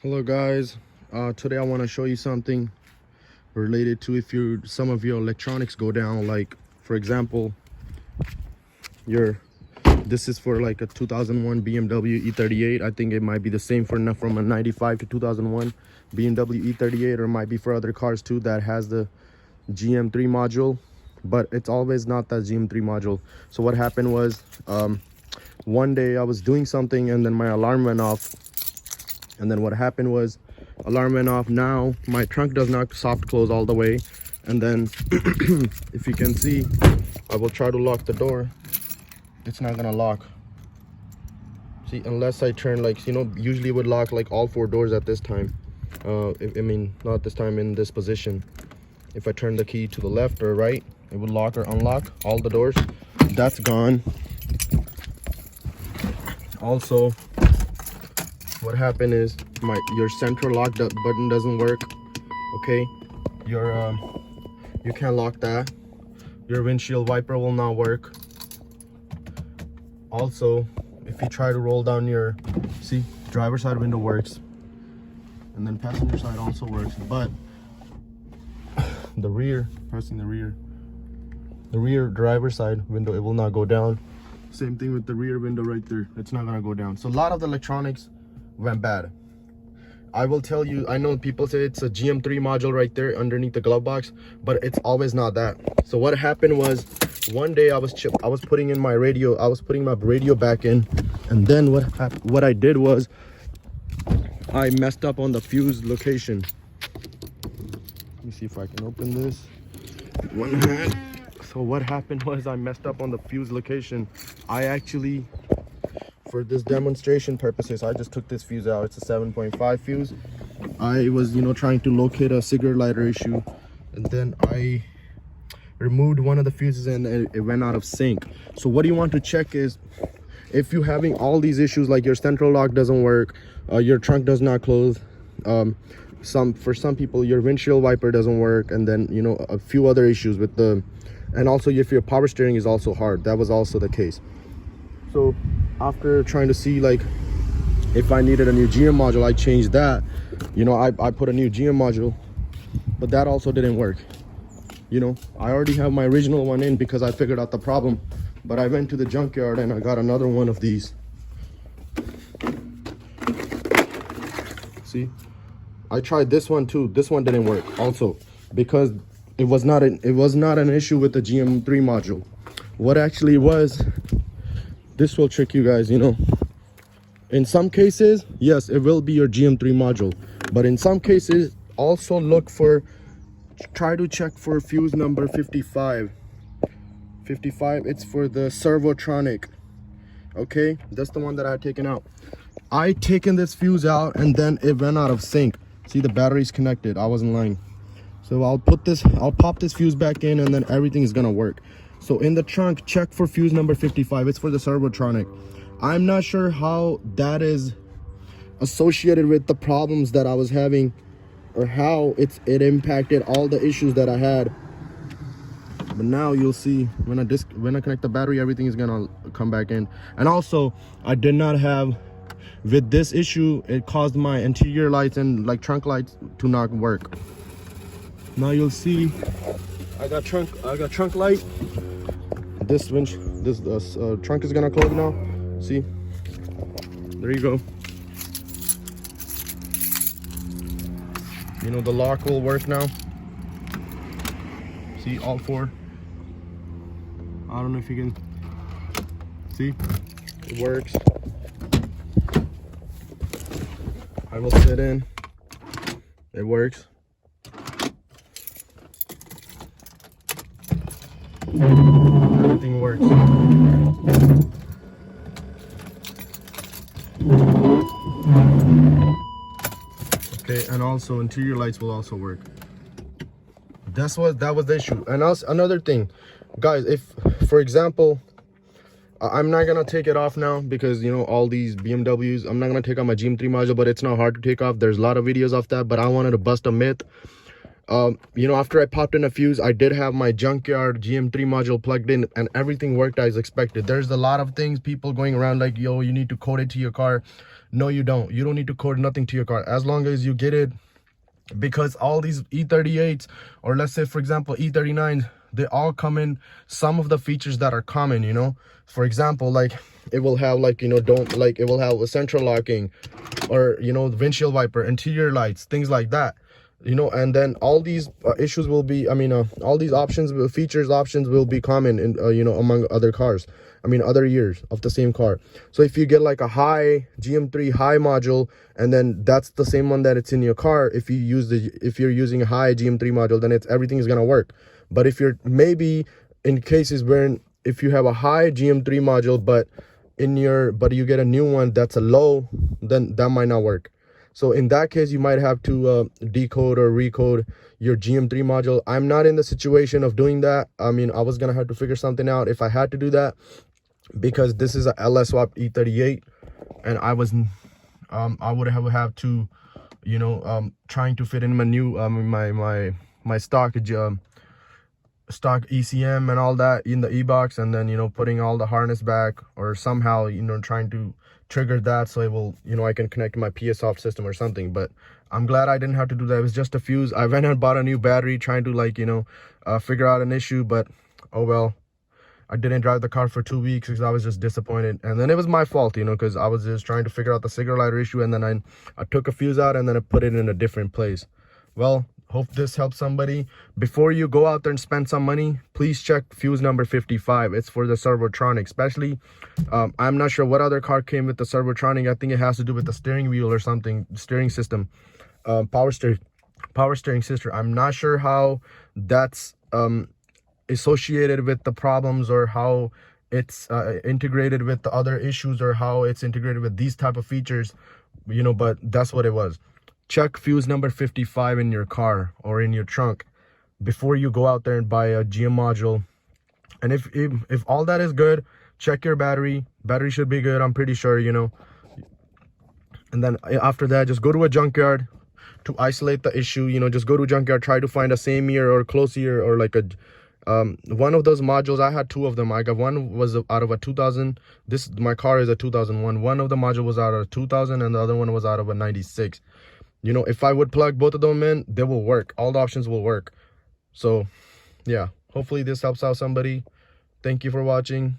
Hello guys, today I want to show you something related to if some of your electronics go down, like for example this is for like a 2001 BMW E38. I think it might be the same from a 95 to 2001 BMW E38, or it might be for other cars too that has the GM3 module, but it's always not that GM3 module. So what happened was one day I was doing something and then my alarm went off. And then what happened was alarm went off. Now my trunk does not soft close all the way. And then if you can see, I will try to lock the door. It's not gonna lock. See, unless I turn, like, usually it would lock like all four doors at this time. I mean, not this time, in this position. If I turn the key to the left or right, it would lock or unlock all the doors. That's gone. Also, what happened is your central lock button doesn't work. Okay, you can't lock that. Your windshield wiper will not work. Also, if you try to roll down your driver's side window works, and then passenger side also works, but the rear driver's side window, it will not go down. Same thing with the rear window right there, it's not gonna go down. So a lot of the electronics went bad. I will tell you, I know people say it's a GM3 module right there underneath the glove box, but it's always not that. So what happened was, one day I was putting in my radio, I was putting my radio back in, and then what I did was I messed up on the fuse location. Let me see if I can open this one hand. So what happened was I messed up on the fuse location. I actually, for this demonstration purposes, I just took this fuse out. It's a 7.5 fuse. I was trying to locate a cigarette lighter issue, and then I removed one of the fuses and it went out of sync. So what you want to check is, if you're having all these issues, like your central lock doesn't work, your trunk does not close, for some people your windshield wiper doesn't work, and then a few other issues with and also if your power steering is also hard. That was also the case. So after trying to see like if I needed a new GM module, I changed that. I put a new GM module, but that also didn't work. I already have my original one in because I figured out the problem, but I went to the junkyard and I got another one of these. See, I tried this one too. This one didn't work also because it was not an issue with the GM3 module. What actually was, this will trick you guys, in some cases, yes, it will be your GM3 module, but in some cases also try to check for fuse number 55. It's for the servotronic. Okay, that's the one that I had taken out. I taken this fuse out and then it went out of sync. See, the battery's connected. I wasn't lying. So I'll pop this fuse back in, and then everything is gonna work. So in the trunk, check for fuse number 55. It's for the servotronic. I'm not sure how that is associated with the problems that I was having, or how it impacted all the issues that I had. But now you'll see when I connect the battery, everything is gonna come back in. And also, I did not have, with this issue, it caused my interior lights and like trunk lights to not work. Now you'll see I got trunk light. This trunk is gonna close now. See, there you go. The lock will work now. See, all four. I don't know if you can see, it works. I will sit in, it works. Everything works. Okay, and also interior lights will also work. That was the issue. And also another thing, guys, if for example, I'm not gonna take it off now because all these BMWs, I'm not gonna take off my GM3 module, but it's not hard to take off. There's a lot of videos of that, but I wanted to bust a myth. You know, after I popped in a fuse, I did have my junkyard GM3 module plugged in, and everything worked as expected. There's a lot of things people going around like, yo, you need to code it to your car. No, you don't. You don't need to code nothing to your car as long as you get it, because all these E38s, or let's say for example E39s, they all come in some of the features that are common, you know. For example, like it will have like, you know, it will have a central locking, or, you know, windshield wiper, interior lights, things like that, you know. And then all these issues will be, all these options will be common in, you know, among other cars, other years of the same car. So if you get like a high GM3 high module, and then that's the same one that it's in your car, if you're using a high GM3 module, then everything is gonna work. But if you're maybe in cases where if you have a high GM3 module, but you get a new one that's a low, then that might not work. So in that case, you might have to decode or recode your GM3 module. I'm not in the situation of doing that. I was gonna have to figure something out if I had to do that, because this is a LS swap E38, and I would have to, you know, trying to fit in my new my stock ECM and all that in the e-box, and then, you know, putting all the harness back, or somehow, you know, trying to trigger that so it will, you know, I can connect to my PS-Soft system or something. But I'm glad I didn't have to do that. It was just a fuse. I went and bought a new battery trying to, like, you know, figure out an issue, but oh well. I didn't drive the car for 2 weeks because I was just disappointed, and then it was my fault, you know, because I was just trying to figure out the cigarette lighter issue, and then I took a fuse out and then I put it in a different place. Well, hope this helps somebody. Before you go out there and spend some money, please check fuse number 55. It's for the servotronic. Especially, I'm not sure what other car came with the servotronic. I think it has to do with the steering wheel or something, steering system, power steering system. I'm not sure how that's associated with the problems, or how it's integrated with the other issues, or how it's integrated with these type of features, you know, but that's what it was. Check fuse number 55 in your car or in your trunk before you go out there and buy a GM module. And if all that is good, check your battery should be good, I'm pretty sure, you know. And then after that, just go to a junkyard to isolate the issue, you know. Just go to a junkyard, try to find a same year or close year, or like a one of those modules. I had two of them. I got one was out of a 2000. My car is a 2001. One of the module was out of a 2000, and the other one was out of a 96. You know, if I would plug both of them in, they will work. All the options will work. So yeah, hopefully this helps out somebody. Thank you for watching.